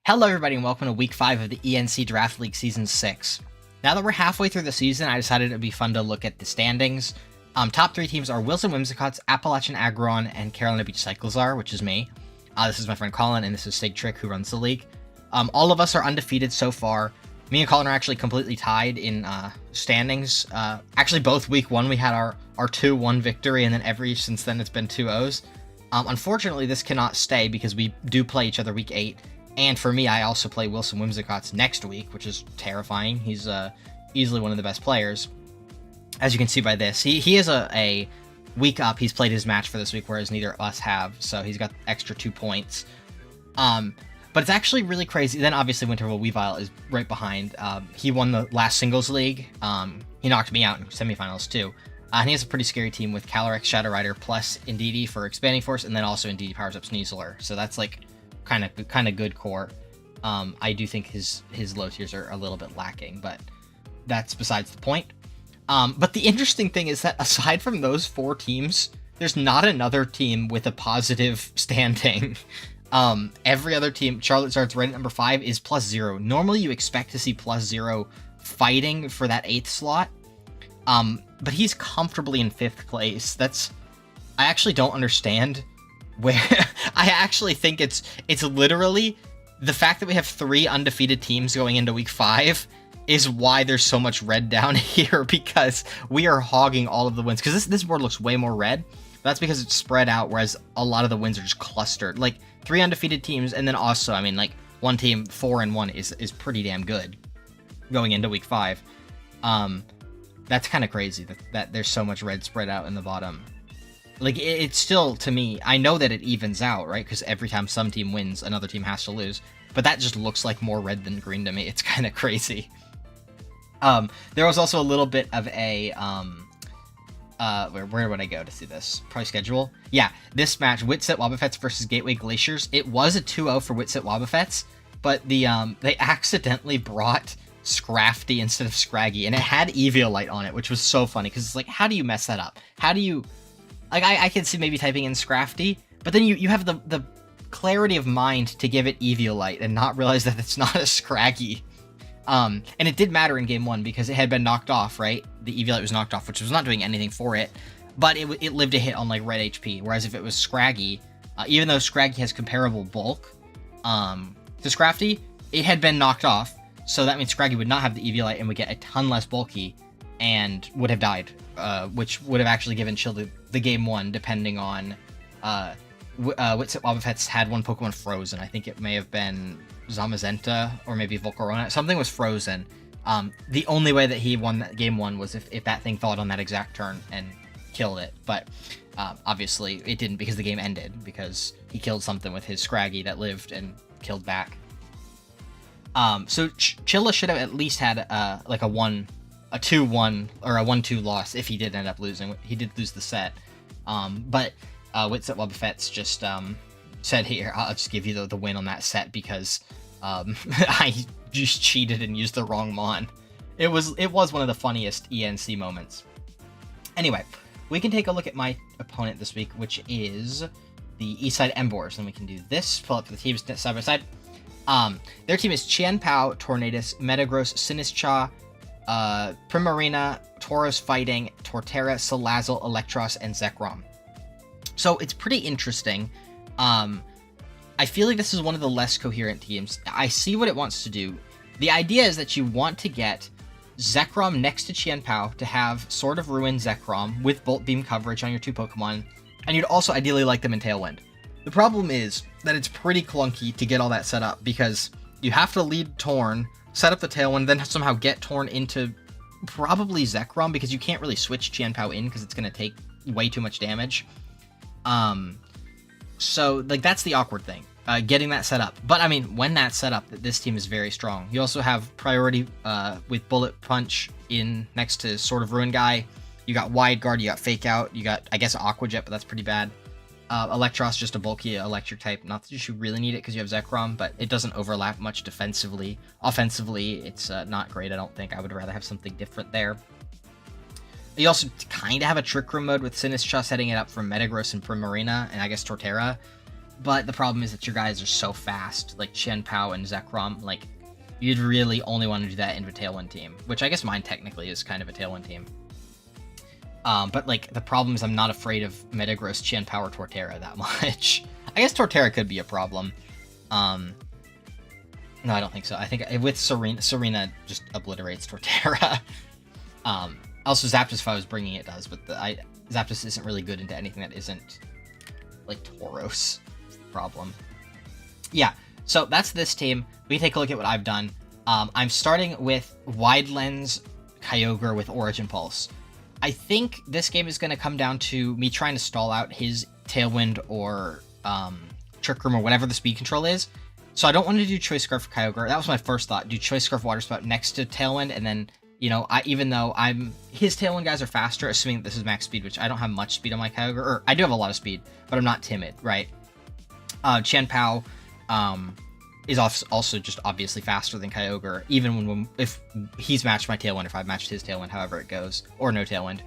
Hello everybody and welcome to week 5 of the ENC Draft League Season 6. Now that we're halfway through the season, I decided it would be fun to look at the standings. Top 3 teams are Wilson Whimsicott's, Appalachian Aggron, and Carolina Beach Cyclizar, which is me. This is my friend Colin, and this is Sig Trick, who runs the league. All of us are undefeated so far. Me and Colin are actually completely tied in standings. Actually, both week 1 we had our 2-1 victory, and then since then it's been 2-0s. Unfortunately, this cannot stay because we do play each other week 8. And for me, I also play Wilson Whimsicott's next week, which is terrifying. He's easily one of the best players. As you can see by this, he is a week up. He's played his match for this week, whereas neither of us have. So he's got extra 2 points. But it's actually really crazy. Then obviously Winterval Weavile is right behind. He won the last singles league. He knocked me out in semifinals too. And he has a pretty scary team with Calyrex, Shadow Rider, plus Indeedee for Expanding Force, and then also Indeedee powers up Sneasler. So that's like kind of good core. I do think his low tiers are a little bit lacking, but that's besides the point. But the interesting thing is that aside from those 4 teams, there's not another team with a positive standing. Every other team, Charizard's right at number 5, is +0. Normally you expect to see +0 fighting for that 8th slot, but he's comfortably in 5th place. I actually don't understand where. I actually think it's literally the fact that we have 3 undefeated teams going into week 5 is why there's so much red down here, because we are hogging all of the wins. Because this board looks way more red. That's because it's spread out, whereas a lot of the wins are just clustered. Like 3 undefeated teams, and then also, I mean, like one team 4-1 is pretty damn good going into week 5. That's kind of crazy that there's so much red spread out in the bottom. Like, it's still, to me, I know that it evens out, right? Because every time some team wins, another team has to lose. But that just looks like more red than green to me. It's kind of crazy. There was also a little bit of a, where would I go to see this? Probably schedule? Yeah, this match, Witset Wobbuffets versus Gateway Glaciers. It was a 2-0 for Witset Wobbuffets, but they accidentally brought Scrafty instead of Scraggy, and it had Eviolite on it, which was so funny, because it's like, how do you mess that up? How do you... Like, I could see maybe typing in Scrafty, but then you have the clarity of mind to give it Eviolite and not realize that it's not a Scraggy. And it did matter in game 1 because it had been knocked off, right? The Eviolite was knocked off, which was not doing anything for it, but it lived a hit on, like, red HP, whereas if it was Scraggy, even though Scraggy has comparable bulk to Scrafty, it had been knocked off, so that means Scraggy would not have the Eviolite and would get a ton less bulky and would have died, which would have actually given Chill the game 1, depending on Witset Wobbuffets had one Pokemon frozen. I think it may have been Zamazenta or maybe Volcarona. Something was frozen. The only way that he won that game 1 was if that thing thawed on that exact turn and killed it. But obviously it didn't, because the game ended because he killed something with his Scraggy that lived and killed back. So Chilla should have at least had like a 2-1 or a 1-2 loss if he did end up losing. He did lose the set. But Witset Wobbuffets just said, here, I'll just give you the win on that set because I just cheated and used the wrong Mon. It was one of the funniest ENC moments. Anyway, we can take a look at my opponent this week, which is the Side Emboars. And we can do this, pull up the teams side by side. Their team is chien-pao, Tornadus, Metagross, Sinistcha, Primarina, Tauros Fighting, Torterra, Salazzle, Electros, and Zekrom. So it's pretty interesting. I feel like this is one of the less coherent teams. I see what it wants to do. The idea is that you want to get Zekrom next to chien-pao to have Sword of Ruin Zekrom with Bolt Beam coverage on your 2 Pokemon, and you'd also ideally like them in Tailwind. The problem is that it's pretty clunky to get all that set up, because you have to lead Torn, set up the Tailwind, then somehow get Torn into probably Zekrom, because you can't really switch chien-pao in because it's going to take way too much damage. So, like, that's the awkward thing, getting that set up. But, I mean, when that's set up, this team is very strong. You also have priority with Bullet Punch in next to Sword of Ruin guy. You got Wide Guard, you got Fake Out, you got, I guess, Aqua Jet, but that's pretty bad. Electros, just a bulky electric type. Not that you should really need it because you have Zekrom, but it doesn't overlap much defensively. Offensively, it's not great, I don't think. I would rather have something different there. You also kind of have a Trick Room mode with Sinistcha setting it up for Metagross and Primarina, and I guess Torterra. But the problem is that your guys are so fast, like chien-pao and Zekrom, like, you'd really only want to do that in a Tailwind team, which I guess mine technically is kind of a Tailwind team. But, like, the problem is I'm not afraid of Metagross, chien-pao, or Torterra that much. I guess Torterra could be a problem. No, I don't think so. I think with Serena just obliterates Torterra. Also, Zapdos, if I was bringing it, does, but Zapdos isn't really good into anything that isn't, like, Tauros. Is the problem. Yeah, so that's this team. We can take a look at what I've done. I'm starting with Wide Lens Kyogre with Origin Pulse. I think this game is going to come down to me trying to stall out his Tailwind or Trick Room or whatever the speed control is. So I don't want to do Choice Scarf for Kyogre. That was my first thought. Do Choice Scarf Water Spout next to Tailwind, and then, you know, even though his Tailwind guys are faster, assuming this is max speed, which I don't have much speed on my Kyogre, or I do have a lot of speed, but I'm not timid, right? Chien-pao is also just obviously faster than Kyogre, even if he's matched my Tailwind, if I've matched his Tailwind, however it goes, or no Tailwind.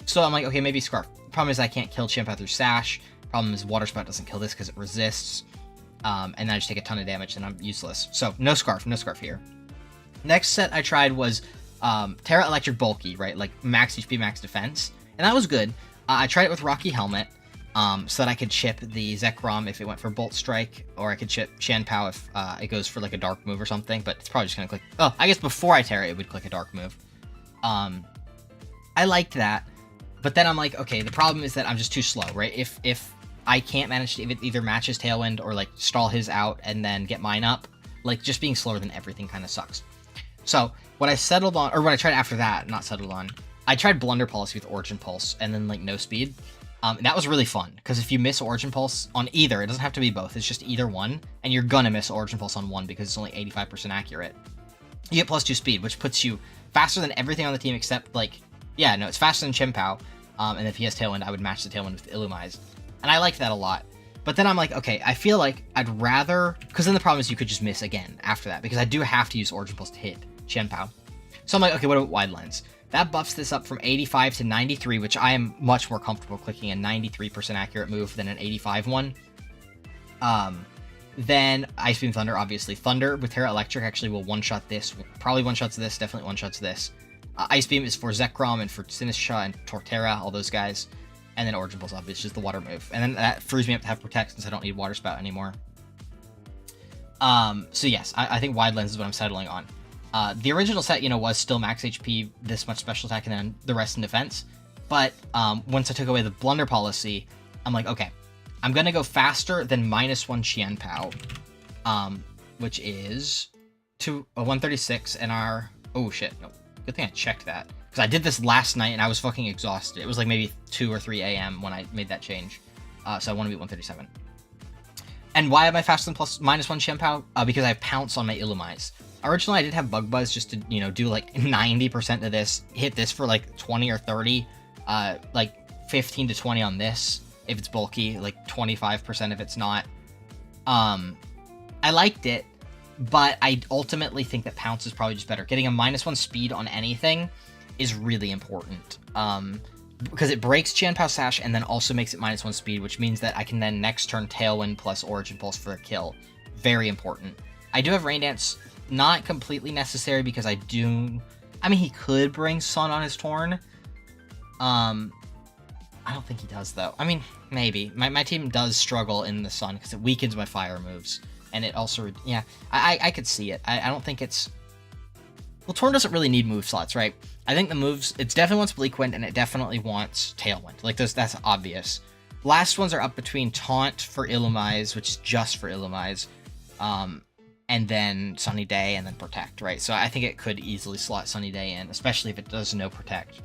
So I'm like, okay, maybe Scarf. Problem is I can't kill Chien-pao through Sash. Problem is Water Spout doesn't kill this because it resists. And then I just take a ton of damage and I'm useless. So no Scarf here. Next set I tried was Terra Electric Bulky, right? Like max HP, max defense. And that was good. I tried it with Rocky Helmet so that I could chip the Zekrom if it went for Bolt Strike, or I could chip chien-pao if it goes for like a dark move or something, but it's probably just going to click. Oh, I guess before I Terra it would click a dark move. I liked that, but then I'm like, okay, the problem is that I'm just too slow, right? If I can't manage to either match his Tailwind or like stall his out and then get mine up, like just being slower than everything kind of sucks. So what I settled on, or what I tried after that, not settled on, I tried Blunder Policy with Origin Pulse and then like no speed. And that was really fun because if you miss Origin Pulse on either, it doesn't have to be both, it's just either one, and you're gonna miss Origin Pulse on one because it's only 85% accurate. You get +2 speed, which puts you faster than everything on the team except like, yeah, no, it's faster than chien-pao. And if he has Tailwind, I would match the Tailwind with Illumise. And I liked that a lot. But then I'm like, okay, I feel like I'd rather... Because then the problem is you could just miss again after that. Because I do have to use Origin Pulse to hit chien-pao. So I'm like, okay, what about Wide Lens? That buffs this up from 85 to 93, which I am much more comfortable clicking a 93% accurate move than an 85 one. Then Ice Beam Thunder, obviously. Thunder with Terra Electric actually will one-shot this. Probably one-shots this, definitely one-shots this. Ice Beam is for Zekrom and for Sinistcha and Torterra, all those guys. And then Origin Pulse, obviously, is the water move. And then that frees me up to have Protect since I don't need Water Spout anymore. So yes, I think Wide Lens is what I'm settling on. The original set, you know, was still max HP, this much special attack, and then the rest in defense. But once I took away the Blunder Policy, I'm like, okay, I'm going to go faster than -1 chien-pao, which is to a 136 and our... Oh, shit. No, good thing I checked that. Because I did this last night and I was fucking exhausted. It was like maybe 2 or 3 a.m. when I made that change. So I want to beat 137. And why am I faster than -1 chien-pao? Because I have Pounce on my Illumise. Originally, I did have Bug Buzz just to, you know, do like 90% of this. Hit this for like 20 or 30. Like 15 to 20 on this. If it's bulky, like 25% if it's not. I liked it. But I ultimately think that Pounce is probably just better. Getting a -1 speed on anything is really important, because it breaks chien-pao Sash and then also makes it -1 speed, which means that I can then next turn Tailwind plus Origin Pulse for a kill. Very important. I do have Rain Dance, not completely necessary because I mean, he could bring Sun on his Torn. I don't think he does though. I mean, maybe. My team does struggle in the Sun because it weakens my fire moves, and it also, yeah, I could see it. I don't think it's... Well, Torn doesn't really need move slots, right? I think the moves, it definitely wants Bleak Wind, and it definitely wants Tailwind. Like, that's obvious. Last ones are up between Taunt for Illumise, which is just for Illumise, and then Sunny Day, and then Protect, right? So I think it could easily slot Sunny Day in, especially if it does no Protect.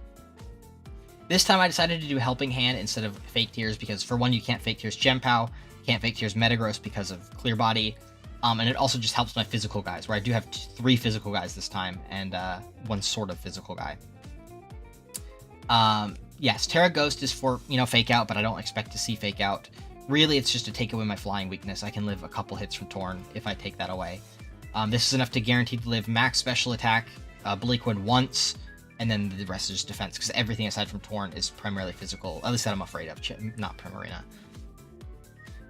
This time I decided to do Helping Hand instead of Fake Tears, because for one, you can't Fake Tears chien-pao, can't Fake Tears Metagross because of Clear Body, and it also just helps my physical guys, where I do have 3 physical guys this time, and 1 sort of physical guy. Yes, Terra Ghost is for, you know, Fake Out, but I don't expect to see Fake Out. Really, it's just to take away my flying weakness. I can live a couple hits from Torn if I take that away. This is enough to guarantee to live max special attack, Bleak Wind once, and then the rest is just defense, because everything aside from Torn is primarily physical, at least that I'm afraid of, not Primarina.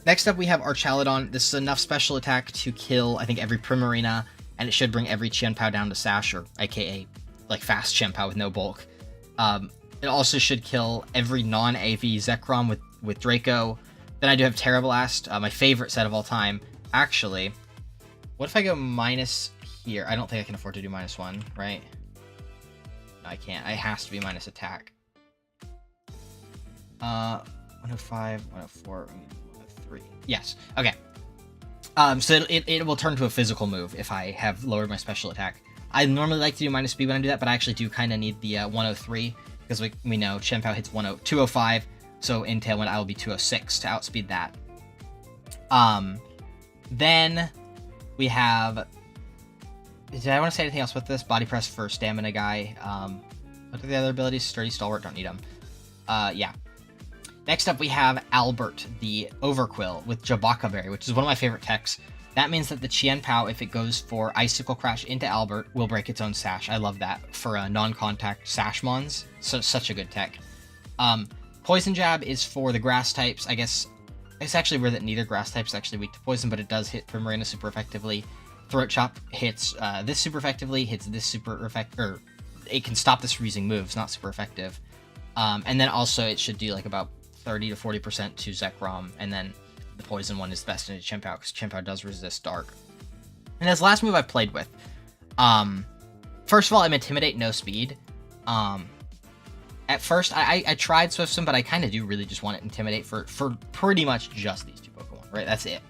Next up, we have Archaludon. This is enough special attack to kill, I think, every Primarina, and it should bring every chien-pao down to Sasher, aka, like, fast chien-pao with no bulk. It also should kill every non-AV Zekrom with Draco. Then I do have Terrablast, my favorite set of all time. Actually, what if I go minus here? I don't think I can afford to do -1, right? No, I can't. It has to be minus attack. 105, 104, 103. Yes. Okay. So it will turn to a physical move if I have lowered my special attack. I normally like to do minus speed when I do that, but I actually do kind of need the 103 because we know chien-pao hits 205, so in Tailwind I will be 206 to outspeed that. Then we have. Did I want to say anything else with this? Body Press for Stamina Guy. What are the other abilities? Sturdy, Stalwart, don't need them. Yeah. Next up, we have Albert, the Overquill, with Jabaka Berry, which is one of my favorite techs. That means that the chien-pao, if it goes for Icicle Crash into Albert, will break its own sash. I love that for non-contact sash mons. So such a good tech. Poison Jab is for the grass types. I guess it's actually weird that neither grass type is actually weak to poison, but it does hit Primarina super effectively. Throat Chop hits this super effectively, hits this super effective, or it can stop this from using moves, not super effective. And then also it should do like about 30 to 40% to Zekrom, and then the poison one is best into chien-pao because chien-pao does resist dark. And as last move I've played with, first of all, I'm Intimidate, no speed. At first, I tried Swift Swim, but I kind of do really just want to Intimidate for pretty much just these two Pokemon, right? That's it.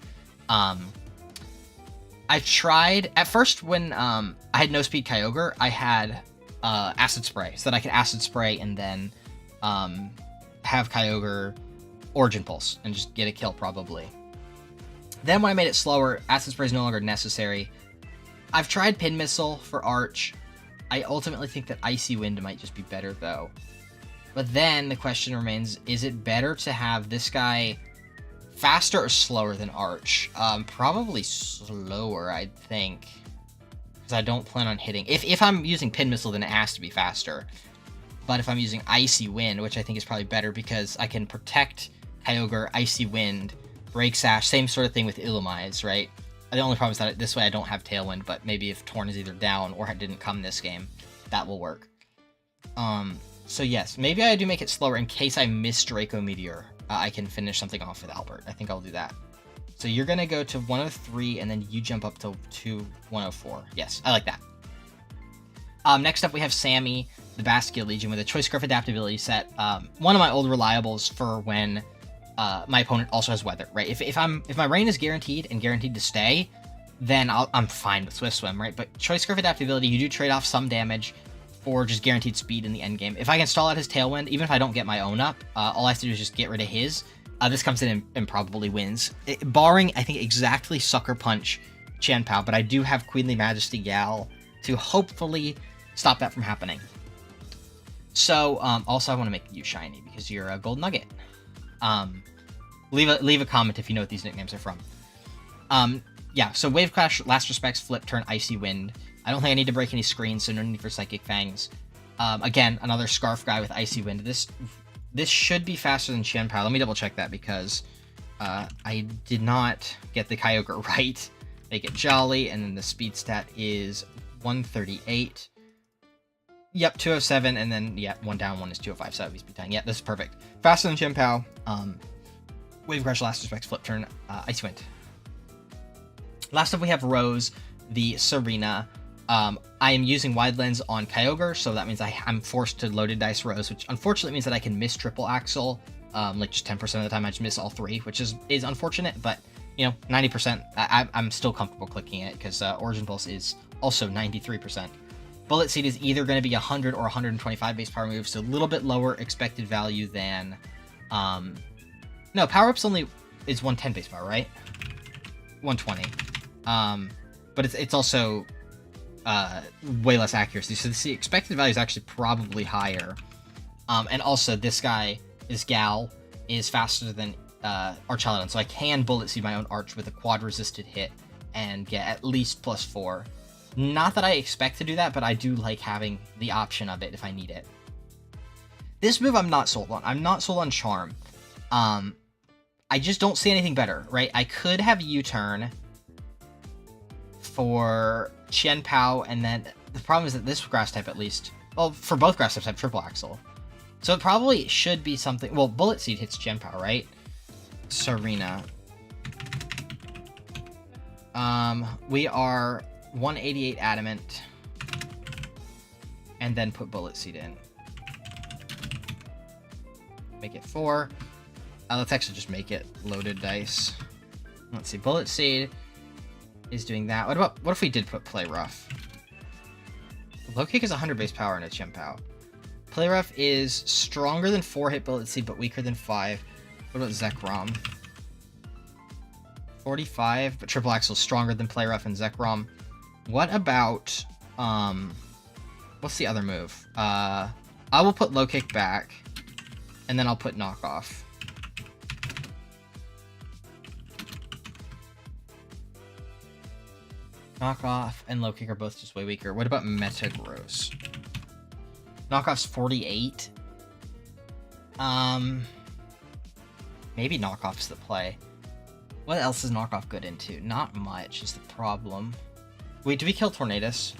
I tried, at first when I had no speed Kyogre, I had Acid Spray, so that I could Acid Spray and then have Kyogre Origin Pulse and just get a kill probably. Then when I made it slower, Acid Spray is no longer necessary. I've tried Pin Missile for Arch. I ultimately think that Icy Wind might just be better though. But then the question remains, is it better to have this guy faster or slower than Arch? Probably slower, I think. Because I don't plan on hitting. If I'm using Pin Missile, then it has to be faster. But if I'm using Icy Wind, which I think is probably better because I can protect Kyogre, Icy Wind, Break Sash, same sort of thing with Illumise, right? The only problem is that this way I don't have Tailwind, but maybe if Torn is either down or didn't come this game, that will work. So yes, maybe I do make it slower in case I miss Draco Meteor. I can finish something off with Albert. I think I'll do that. So you're going to go to 103, and then you jump up to 104. Yes, I like that. Next up, we have Sammy, the Baskia Legion, with a Choice Scarf adaptability set. One of my old reliables for when my opponent also has Weather, right? If my rain is guaranteed and guaranteed to stay, then I'm fine with Swift Swim, right? But Choice Scarf adaptability, you do trade off some damage for just guaranteed speed in the end game. If I can stall out his Tailwind, even if I don't get my own up, all I have to do is just get rid of his. This comes in and probably wins. Barring, I think, exactly Sucker Punch chien-pao, but I do have Queenly Majesty Gal to hopefully stop that from happening. So, also I want to make you shiny because you're a Gold Nugget. Leave a comment if you know what these nicknames are from. Yeah, so Wave Crash, Last Respects, Flip, Turn, Icy Wind. I don't think I need to break any screens, so no need for Psychic Fangs. Again, another Scarf guy with Icy Wind. This should be faster than chien-pao. Let me double check that because I did not get the Kyogre right. Make it Jolly, and then the speed stat is 138. Yep, 207, and then, yeah, one down, one is 205, so that would be speed tying. Yeah, this is perfect. Faster than chien-pao. Wave Crash, Last Respects, Flip Turn, Icy Wind. Last up, we have Rose, the Serena. I am using Wide Lens on Kyogre, so that means I'm forced to Loaded Dice Rose, which unfortunately means that I can miss Triple Axle. Like just 10% of the time I just miss all three, which is unfortunate, but, you know, 90%, I'm still comfortable clicking it, because Origin Pulse is also 93%. Bullet Seed is either going to be 100 or 125 base power move, so a little bit lower expected value than... no, Power Up's only is 110 base power, right? 120. But it's also way less accuracy, so the expected value is actually probably higher. And also, this guy, this gal, is faster than Archaludon, so I can Bullet Seed my own Arch with a quad-resisted hit and get at least +4. Not that I expect to do that, but I do like having the option of it if I need it. This move I'm not sold on. I'm not sold on Charm. I just don't see anything better, right? I could have U-turn for chien-pao, and then the problem is that this grass type, at least, well, for both grass types, have triple axle. So it probably should be something. Well, Bullet Seed hits chien-pao, right? Serena. We are 188 adamant, and then put Bullet Seed in. Make it 4. Let's actually just make it loaded dice. Let's see. Bullet Seed is doing that. What if we did put Play Rough? Low Kick is 100 base power in a chien-pao. Play Rough is stronger than 4-hit Bullet Seed, but weaker than 5. What about Zekrom? 45, but Triple Axle is stronger than Play Rough and Zekrom. What about, what's the other move? I will put Low Kick back, and then I'll put Knock Off. Knock Off and Low Kick are both just way weaker. What about Metagross? Knock Off's 48. Maybe Knock Off's the play. What else is Knock Off good into? Not much is the problem. Wait, do we kill Tornadus?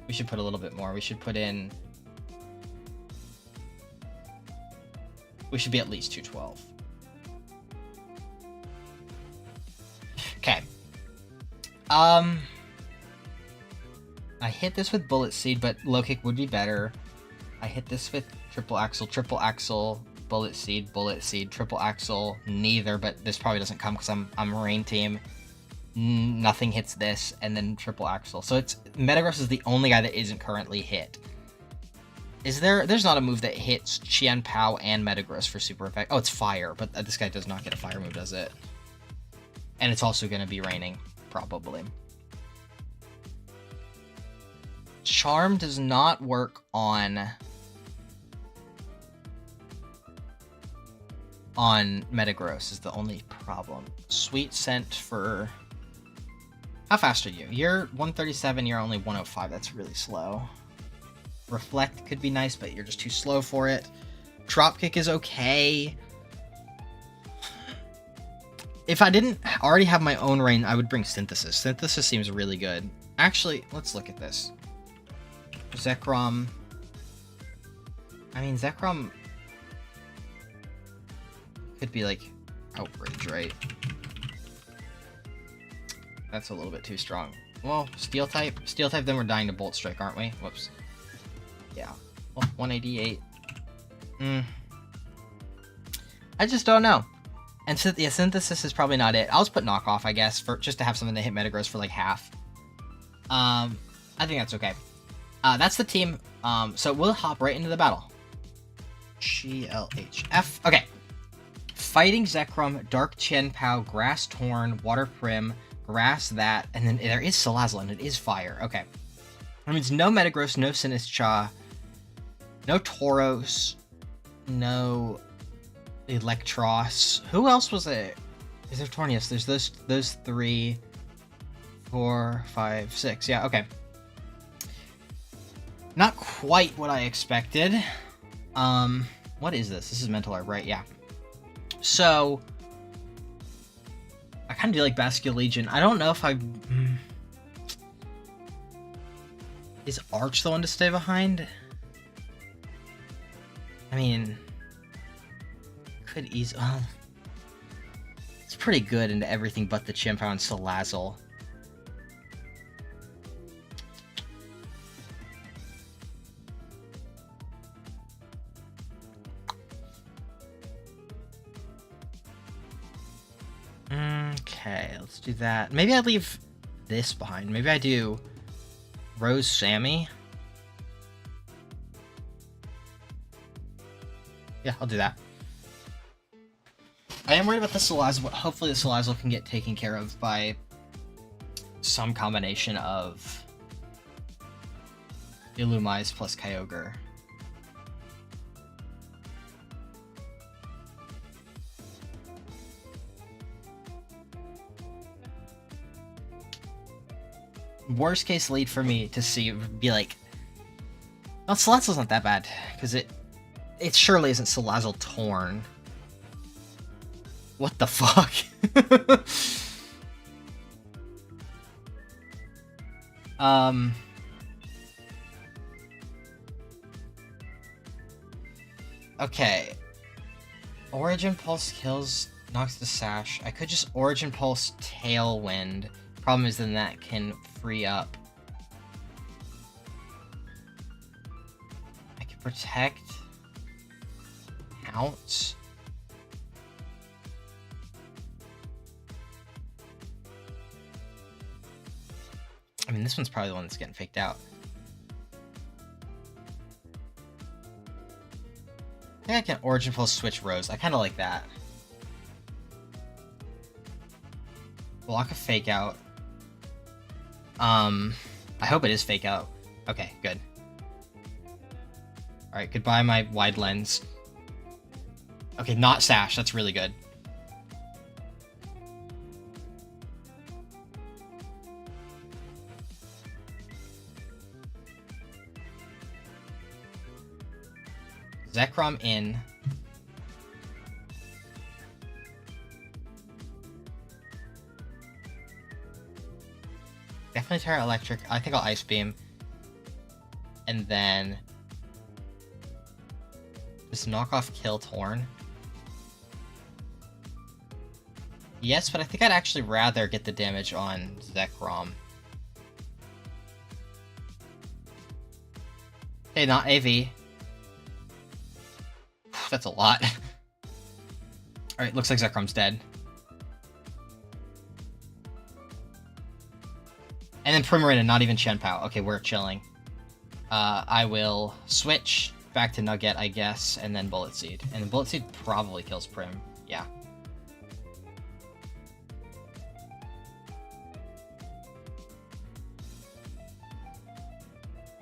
We should put a little bit more. We should put in... We should be at least 212. Okay. I hit this with Bullet Seed, but Low Kick would be better. I hit this with Triple Axle, Bullet Seed, Triple Axle, neither, but this probably doesn't come because I'm Rain Team. Nothing hits this, and then Triple Axle. So it's Metagross is the only guy that isn't currently hit. There's not a move that hits chien-pao and Metagross for super effect. Oh, it's Fire, but this guy does not get a Fire move, does it? And it's also going to be raining, probably. Charm does not work on Metagross is the only problem. Sweet Scent for... How fast are you? You're 137, you're only 105. That's really slow. Reflect could be nice, but you're just too slow for it. Drop Kick is okay. If I didn't already have my own rain, I would bring Synthesis. Synthesis seems really good. Actually, let's look at this. Zekrom. I mean, Zekrom could be like Outrage, right? That's a little bit too strong. Well, Steel type, then we're dying to Bolt Strike, aren't we? Whoops. Yeah. Well, 188. I just don't know. And so, yeah, Synthesis is probably not it. I'll just put Knock Off, I guess, for just to have something to hit Metagross for like half. I think that's okay. That's the team. So we'll hop right into the battle. GLHF. Okay. Fighting Zekrom, Dark Chien-pao, Grass Torn, Water Prim, Grass that, and then there is Salazzle, and it is Fire. Okay. That means no Metagross, no Sinistcha, no Tauros, no Electros. Who else was it? Is there Tornius? There's those 3, 4, 5, 6. Yeah, okay. Not quite what I expected. What is this? This is Mental Herb, right? Yeah. So, I kind of do like Basculin Legion. I don't know if I... Is Arch the one to stay behind? I mean... Could easily... it's pretty good into everything but the chien-pao and Salazzle. Okay, let's do that. Maybe I leave this behind. Maybe I do Rose Sammy. Yeah, I'll do that. I am worried about the Salazzle, but hopefully the Salazzle can get taken care of by some combination of Illumise plus Kyogre. Worst case lead for me to see would be like, well, Salazzle's not that bad because it It surely isn't Salazzle Torn. What the fuck? Okay. Origin Pulse kills, knocks the Sash. I could just Origin Pulse Tailwind. Problem is then that can free up. I can protect. Pounce. I mean, this one's probably the one that's getting faked out. I think I can Origin Pulse switch Rose. I kind of like that. Block a fake out. I hope it is fake out. Okay, good. Alright, goodbye my wide lens. Okay, not Sash. That's really good. Zekrom in. Definitely Terra Electric. I think I'll Ice Beam. And then just knock off Kill Torn. Yes, but I think I'd actually rather get the damage on Zekrom. Hey, not AV. That's a lot. Alright, looks like Zekrom's dead. And then Primarina, not even chien-pao. Okay, we're chilling. I will switch back to Nugget, I guess, and then Bullet Seed. And then Bullet Seed probably kills Prim. Yeah.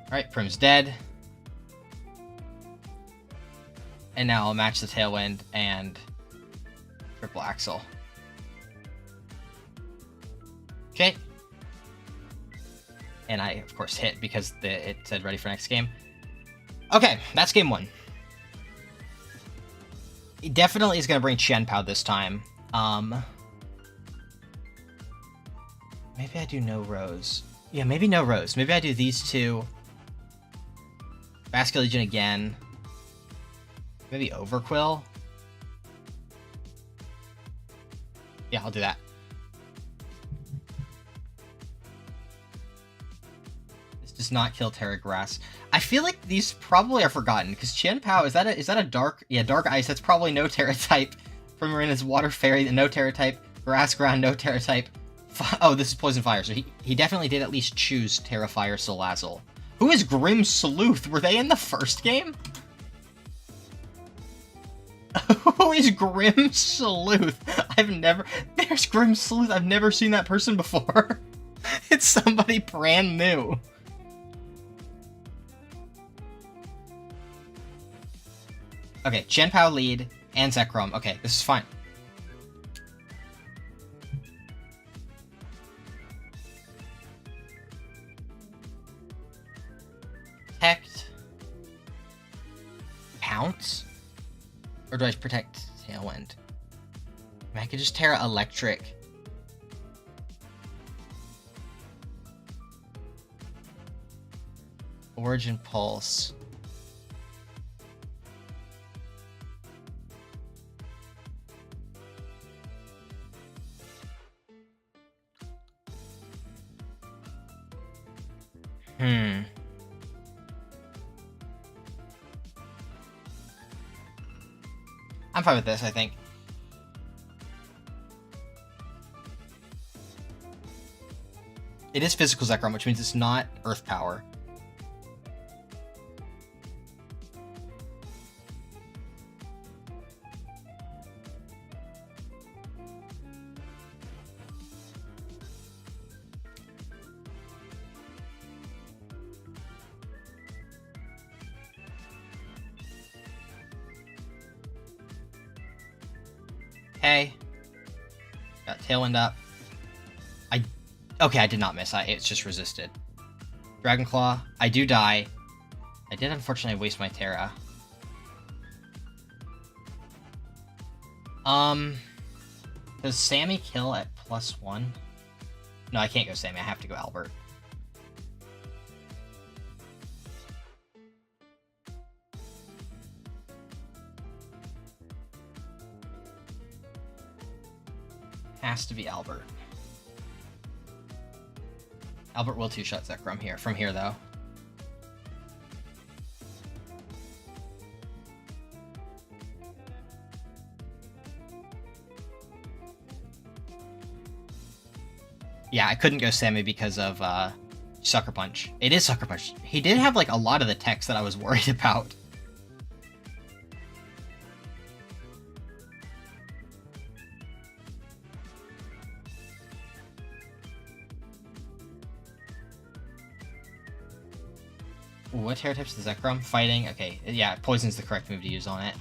Alright, Prim's dead. And now I'll match the Tailwind and Triple Axle. Okay. And I, of course, hit because it said ready for next game. Okay, that's game one. He definitely is going to bring chien-pao this time. Maybe I do no Rose. Yeah, maybe no Rose. Maybe I do these two. Basket Legion again. Maybe Overquill? Yeah, I'll do that. This does not kill Terra Grass. I feel like these probably are forgotten, because chien-pao, is that a dark... Yeah, Dark Ice, that's probably no Terra type. Primarina's Water Fairy, no Terra type. Grass Ground, no Terra type. Oh, this is Poison Fire, so he definitely did at least choose Terra Fire Salazzle. Who is Grim Sleuth? Were they in the first game? Who is Grim Sleuth? There's Grim Sleuth. I've never seen that person before. It's somebody brand new. Okay, chien-pao lead and Zekrom. Okay, this is fine. Protect. Pounce? Or do I protect Tailwind? I mean, I could just Terra Electric. Origin Pulse. I'm fine with this, I think. It is physical Zekrom, which means it's not Earth Power. Okay. Got Tailwind up. Okay, I did not miss. It's just resisted. Dragon Claw. I do die. I did unfortunately waste my Terra. Does Sammy kill at +1? No, I can't go Sammy. I have to go Albert. Has to be Albert. Albert will two-shot Zekrom here. From here, though. Yeah, I couldn't go Sammy because of Sucker Punch. It is Sucker Punch. He did have like a lot of the text that I was worried about. What Terra types is Zekrom? Fighting? Okay, yeah, Poison's the correct move to use on it.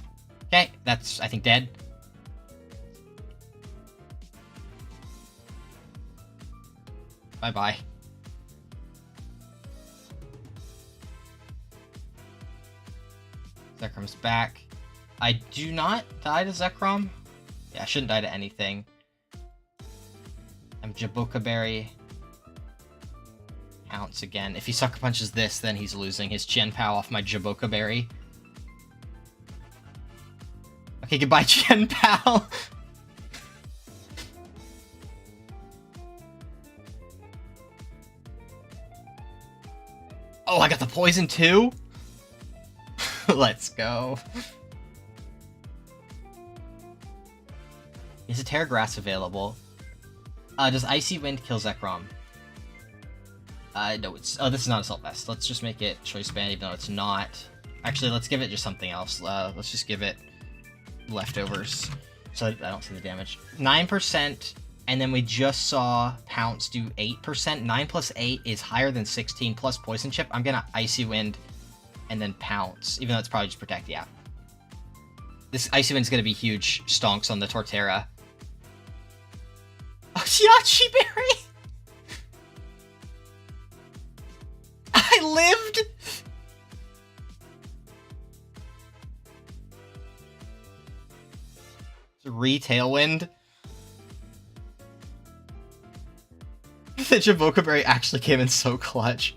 Okay, that's, I think, dead. Bye-bye. Zekrom's back. I do not die to Zekrom. Yeah, I shouldn't die to anything. I'm Jaboka Berry. Pounce again. If he Sucker Punches this, then he's losing his chien-pao off my Jaboka Berry. Okay, goodbye, chien-pao. Oh, I got the poison too? Let's go. Is a Terra Grass available? Does Icy Wind kill Zekrom? No, it's... Oh, this is not Assault Vest. Let's just make it Choice Band, even though it's not. Actually, let's give it just something else. Let's just give it Leftovers, so I don't see the damage. 9%, and then we just saw Pounce do 8%. 9 plus 8 is higher than 16 plus Poison Chip. I'm gonna Icy Wind and then Pounce, even though it's probably just Protect, yeah. This Icy Wind's gonna be huge stonks on the Torterra. Oh, Yachi Berry! I lived! Tailwind. The Jaboka Berry actually came in so clutch.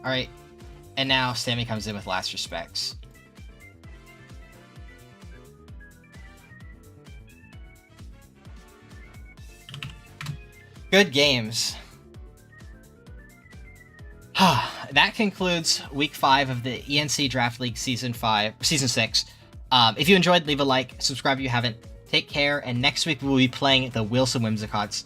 Alright, and now Sammy comes in with Last Respects. Good games. That concludes week 5 of the ENC Draft League Season 6. If you enjoyed, leave a like, subscribe if you haven't. Take care, and next week we'll be playing the Wilson Whimsicots.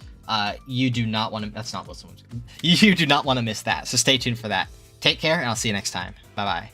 You do not want to... That's not Wilson Whimsicott. You do not want to miss that, so stay tuned for that. Take care, and I'll see you next time. Bye-bye.